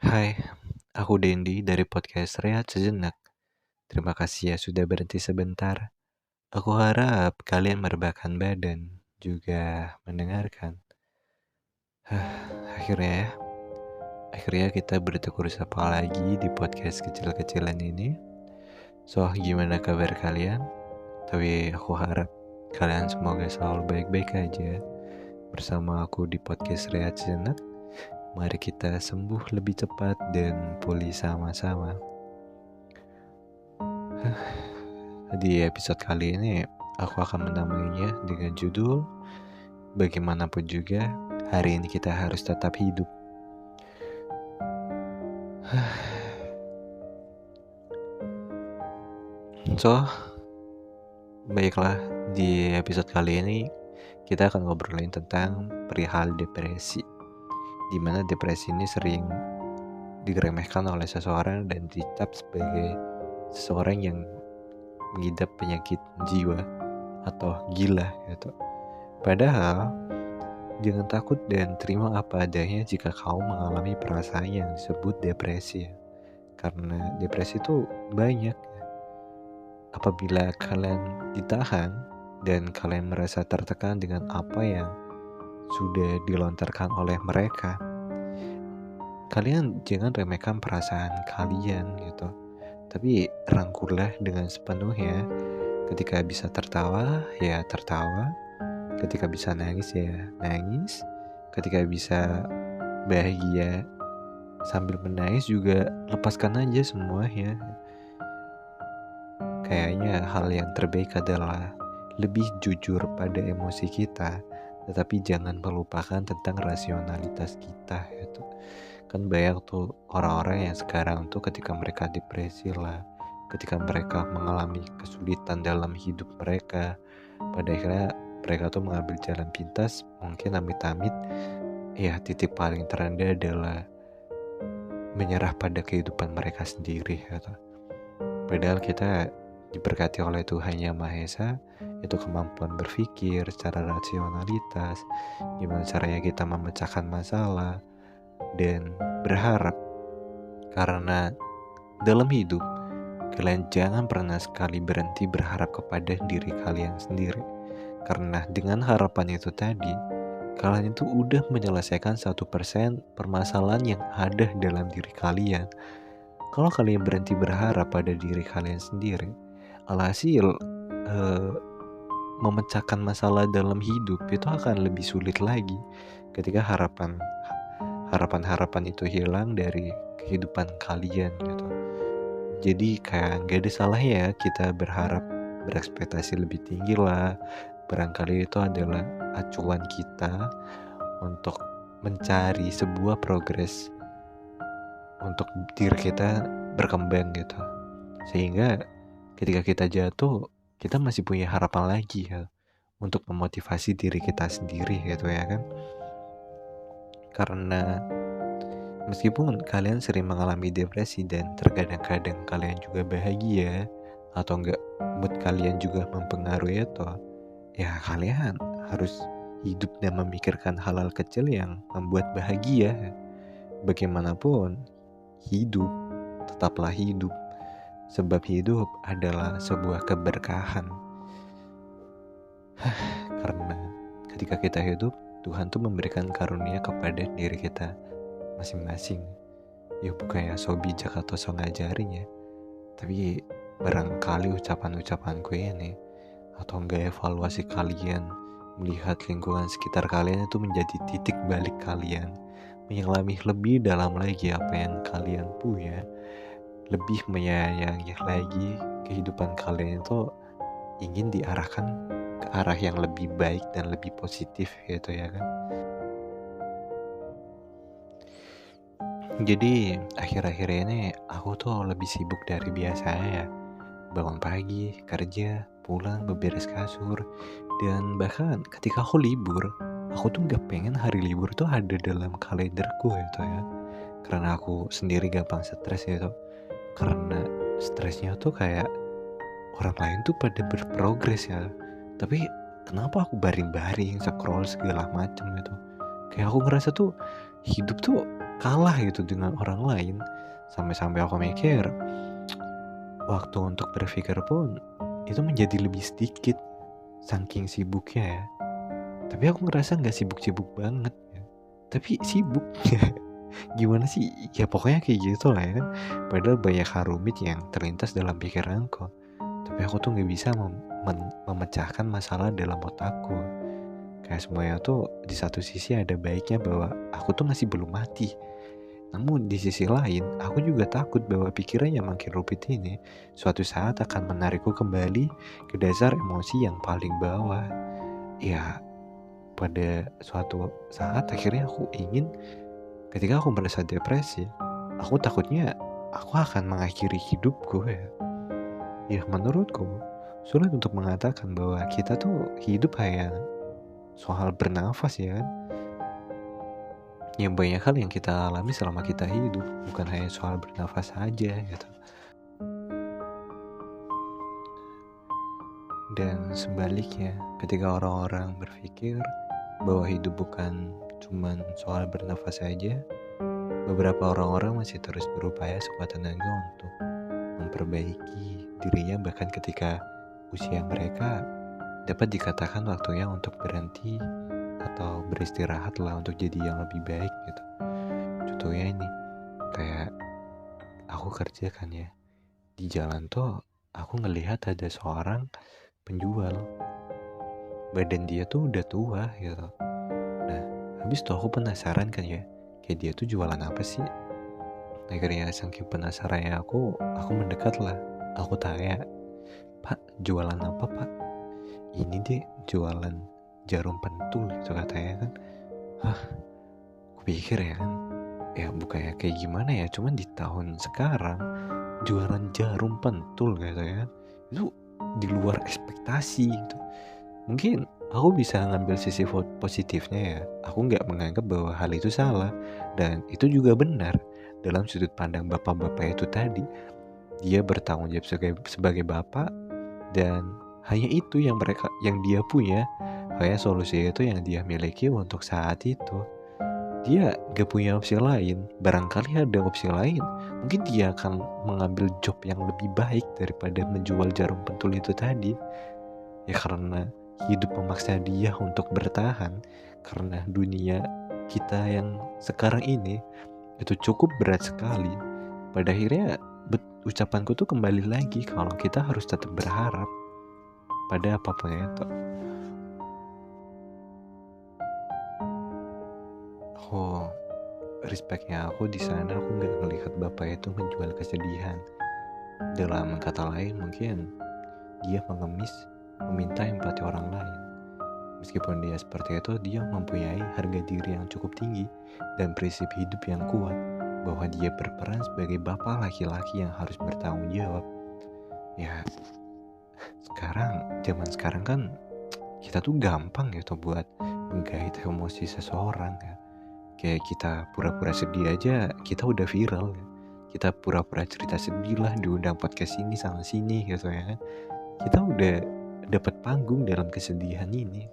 Hai, aku Dendi dari podcast Rehat Sejenak. Terima kasih ya sudah berhenti sebentar. Aku harap kalian merebahkan badan, juga mendengarkan. Akhirnya ya, akhirnya kita bertegur sapa lagi di podcast kecil-kecilan ini. So, gimana kabar kalian? Tapi aku harap kalian semoga selalu baik-baik aja. Bersama aku di podcast Rehat Sejenak, mari kita sembuh lebih cepat dan pulih sama-sama. Di episode kali ini, aku akan menamainya dengan judul Bagaimanapun juga, hari ini kita harus tetap hidup. So, baiklah, di episode kali ini kita akan ngobrolin tentang perihal depresi. Dimana depresi ini sering diremehkan oleh seseorang dan dicap sebagai seseorang yang mengidap penyakit jiwa atau gila gitu. Padahal jangan takut dan terima apa adanya jika kau mengalami perasaan yang disebut depresi ya. Karena depresi itu banyak ya. Apabila kalian ditahan dan kalian merasa tertekan dengan apa yang sudah dilontarkan oleh mereka, kalian jangan remehkan perasaan kalian gitu. Tapi rangkullah dengan sepenuhnya. Ketika bisa tertawa, ya tertawa. Ketika bisa nangis, ya nangis. Ketika bisa bahagia sambil menangis juga lepaskan aja semuanya. Kayaknya hal yang terbaik adalah lebih jujur pada emosi kita, tetapi jangan melupakan tentang rasionalitas kita gitu. Kan banyak tuh orang-orang yang sekarang tuh ketika mereka depresi lah, ketika mereka mengalami kesulitan dalam hidup mereka, pada akhirnya mereka tuh mengambil jalan pintas, mungkin amit-amit ya titik paling terendah adalah menyerah pada kehidupan mereka sendiri gitu. Padahal kita diberkati oleh Tuhan Yang Maha Esa, itu kemampuan berpikir secara rasionalitas, gimana caranya kita memecahkan masalah, dan berharap. Karena dalam hidup, kalian jangan pernah sekali berhenti berharap kepada diri kalian sendiri. Karena dengan harapan itu tadi, kalian itu udah menyelesaikan 1% permasalahan yang ada dalam diri kalian. Kalau kalian berhenti berharap pada diri kalian sendiri, alhasil memecahkan masalah dalam hidup itu akan lebih sulit lagi ketika harapan itu hilang dari kehidupan kalian gitu. Jadi kayak gak ada salahnya ya kita berharap, berekspektasi lebih tinggi lah. Barangkali itu adalah acuan kita untuk mencari sebuah progres untuk diri kita berkembang gitu. Sehingga ketika kita jatuh, kita masih punya harapan lagi ya untuk memotivasi diri kita sendiri gitu ya kan. Karena meskipun kalian sering mengalami depresi dan terkadang-kadang kalian juga bahagia atau enggak, mood kalian juga mempengaruhi itu, ya kalian harus hidup dan memikirkan hal-hal kecil yang membuat bahagia. Bagaimanapun, hidup tetaplah hidup. Sebab hidup adalah sebuah keberkahan. Karena ketika kita hidup, Tuhan tuh memberikan karunia kepada diri kita masing-masing. Ya bukan ya so bijak atau so ngajarin ya, tapi barangkali ucapan-ucapanku ini atau enggak evaluasi kalian melihat lingkungan sekitar kalian itu menjadi titik balik kalian menyelami lebih dalam lagi apa yang kalian punya, lebih menyayangi lagi kehidupan kalian itu ingin diarahkan ke arah yang lebih baik dan lebih positif gitu ya kan. Jadi akhir-akhir ini aku tuh lebih sibuk dari biasanya ya. Bangun pagi, kerja, pulang, beberes kasur. Dan bahkan ketika aku libur, aku tuh gak pengen hari libur tuh ada dalam kalenderku gitu ya. Karena aku sendiri gampang stres gitu. Karena stresnya tuh kayak orang lain tuh pada berprogres ya. Tapi kenapa aku baring-baring, scroll segala macam gitu. Kayak aku ngerasa tuh hidup tuh kalah gitu dengan orang lain. Sampai-sampai aku mikir, waktu untuk berpikir pun itu menjadi lebih sedikit, saking sibuknya ya. Tapi aku ngerasa nggak sibuk-sibuk banget ya. Tapi sibuk. Gimana sih? Ya pokoknya kayak gitu lah ya kan. Padahal banyak hal rumit yang terlintas dalam pikiranku. Tapi aku tuh nggak bisa memecahkan masalah dalam otakku. Kayak semuanya tuh di satu sisi ada baiknya bahwa aku tuh masih belum mati. Namun di sisi lain, aku juga takut bahwa pikiran yang makin rumit ini suatu saat akan menarikku kembali ke dasar emosi yang paling bawah. Ya, pada suatu saat akhirnya aku ingin ketika aku merasa depresi, aku takutnya aku akan mengakhiri hidupku ya. Ya menurutku, sulit untuk mengatakan bahwa kita tuh hidup hanya soal bernafas ya kan. Yang banyak hal yang kita alami selama kita hidup, bukan hanya soal bernafas saja gitu. Dan sebaliknya, ketika orang-orang berpikir bahwa hidup bukan cuman soal bernafas saja, beberapa orang-orang masih terus berupaya sekuat tenaga untuk memperbaiki dirinya bahkan ketika usia mereka dapat dikatakan waktunya untuk berhenti atau beristirahat lah untuk jadi yang lebih baik gitu. Contohnya ini, kayak aku kerja kan ya, di jalan tuh aku ngelihat ada seorang penjual, badan dia tuh udah tua gitu. Nah, habis tuh aku penasaran kan ya, kayak dia tuh jualan apa sih? Akhirnya saking penasarannya aku mendekat lah. Aku tanya, "Pak, jualan apa pak?" "Ini deh, jualan jarum pentul," itu katanya kan. Hah, aku pikir ya kan, ya bukannya kayak gimana ya, cuman di tahun sekarang jualan jarum pentul gitu ya, itu di luar ekspektasi gitu. Mungkin aku bisa ngambil sisi positifnya ya. Aku nggak menganggap bahwa hal itu salah dan itu juga benar dalam sudut pandang bapak-bapak itu tadi. Dia bertanggung jawab sebagai bapak dan hanya itu yang dia punya. Kayak solusi itu yang dia miliki untuk saat itu. Dia gak punya opsi lain. Barangkali ada opsi lain. Mungkin dia akan mengambil job yang lebih baik daripada menjual jarum pentul itu tadi. Ya karena hidup memaksa dia untuk bertahan, karena dunia kita yang sekarang ini itu cukup berat sekali. Pada akhirnya ucapanku tuh kembali lagi kalau kita harus tetap berharap pada apapun itu. Oh, respectnya aku di sana, aku nggak melihat bapak itu menjual kesedihan. Dalam kata lain mungkin dia mengemis, meminta empati orang lain. Meskipun dia seperti itu, dia mempunyai harga diri yang cukup tinggi dan prinsip hidup yang kuat bahwa dia berperan sebagai bapak laki-laki yang harus bertanggung jawab. Ya, zaman sekarang kan kita tuh gampang gitu buat menggait emosi seseorang ya. Kayak kita pura-pura sedih aja, kita udah viral ya. Kita pura-pura cerita sedih lah, diundang podcast ini sana sini gitu ya kan. Kita udah dapat panggung dalam kesedihan ini.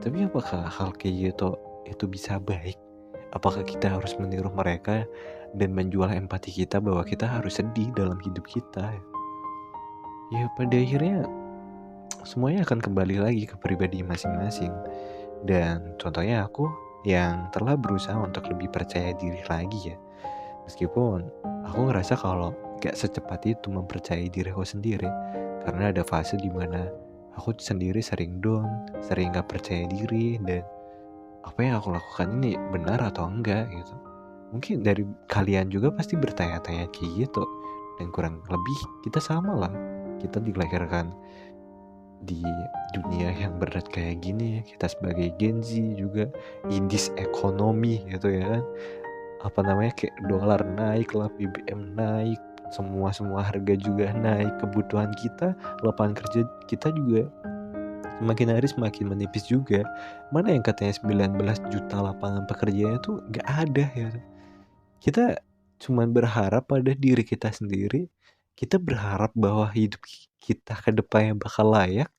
Tapi apakah hal kayak gitu itu bisa baik? Apakah kita harus meniru mereka dan menjual empati kita bahwa kita harus sedih dalam hidup kita? Ya pada akhirnya semuanya akan kembali lagi ke pribadi masing-masing. Dan contohnya aku yang telah berusaha untuk lebih percaya diri lagi ya. Meskipun aku ngerasa kalau gak secepat itu mempercayai diriku sendiri. Karena ada fase dimana aku sendiri sering down, sering gak percaya diri, dan apa yang aku lakukan ini benar atau enggak gitu. Mungkin dari kalian juga pasti bertanya-tanya kayak gitu. Dan kurang lebih kita sama lah. Kita dilahirkan di dunia yang berat kayak gini. Kita sebagai Gen Z juga indis ekonomi gitu ya kan. Apa namanya, kayak dolar naik lah, BBM naik, semua harga juga naik, kebutuhan kita, lapangan kerja kita juga semakin hari semakin menipis juga. Mana yang katanya 19 juta lapangan pekerjaan itu gak ada ya. Kita cuman berharap pada diri kita sendiri. Kita berharap bahwa hidup kita ke depannya bakal layak.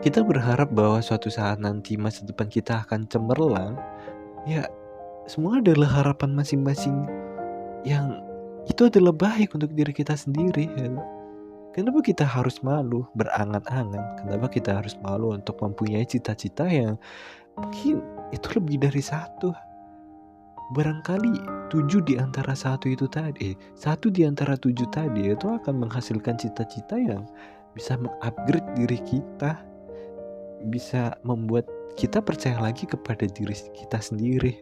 kita berharap bahwa suatu saat nanti masa depan kita akan cemerlang, ya semua adalah harapan masing-masing yang itu adalah baik untuk diri kita sendiri ya. Kenapa kita harus malu berangan-angan? Kenapa kita harus malu untuk mempunyai cita-cita yang mungkin itu lebih dari satu? Barangkali 7 di antara satu di antara 7 tadi itu akan menghasilkan cita-cita yang bisa mengupgrade diri kita, bisa membuat kita percaya lagi kepada diri kita sendiri.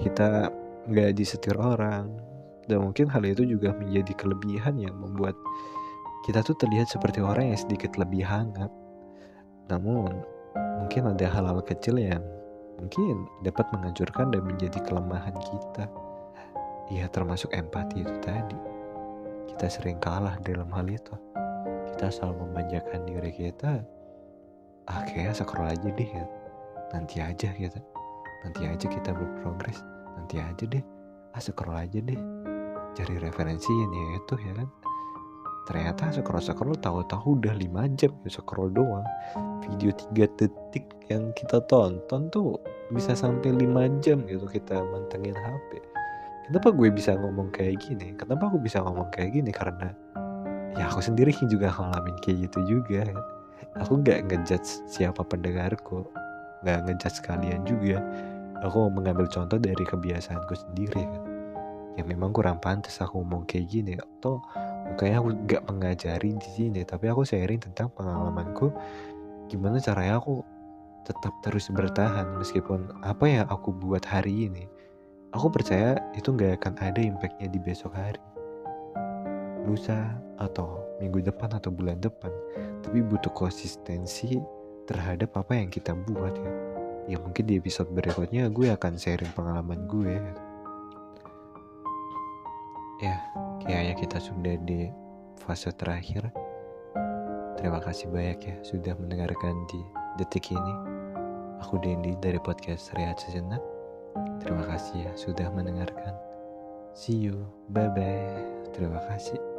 Kita nggak disetir orang, dan mungkin hal itu juga menjadi kelebihan yang membuat kita tuh terlihat seperti orang yang sedikit lebih hangat. Namun mungkin ada hal-hal kecil yang mungkin dapat menghancurkan dan menjadi kelemahan kita. Ya termasuk empati itu tadi. Kita sering kalah dalam hal itu. Kita selalu memanjakan diri kita. Kayaknya scroll aja deh ya. Nanti aja gitu. Nanti aja kita berprogres. Nanti aja deh. Scroll aja deh. Cari referensi ini itu ya kan. Ternyata scroll tahu-tahu udah 5 jam ya scroll doang. Video 3 detik yang kita tonton tuh bisa sampai 5 jam gitu kita mantengin HP. Kenapa gue bisa ngomong kayak gini? Kenapa aku bisa ngomong kayak gini? Karena ya aku sendiri juga ngalamin kayak gitu juga. Aku gak ngejudge siapa pendengarku, gak ngejudge kalian juga. Aku mengambil contoh dari kebiasaanku sendiri kan. Ya memang kurang pantas aku ngomong kayak gini. Atau makanya aku gak mengajari di sini, tapi aku sharing tentang pengalamanku. Gimana caranya aku tetap terus bertahan meskipun apa yang aku buat hari ini, aku percaya itu gak akan ada impactnya di besok hari, lusa, atau minggu depan atau bulan depan. Tapi butuh konsistensi terhadap apa yang kita buat ya. Ya mungkin di episode berikutnya gue akan sharing pengalaman gue. Ya kayaknya kita sudah di fase terakhir. Terima kasih banyak ya sudah mendengarkan di detik ini. Aku Dendi dari podcast Rehat Sejenak. Terima kasih ya sudah mendengarkan. See you, bye bye. Terima kasih.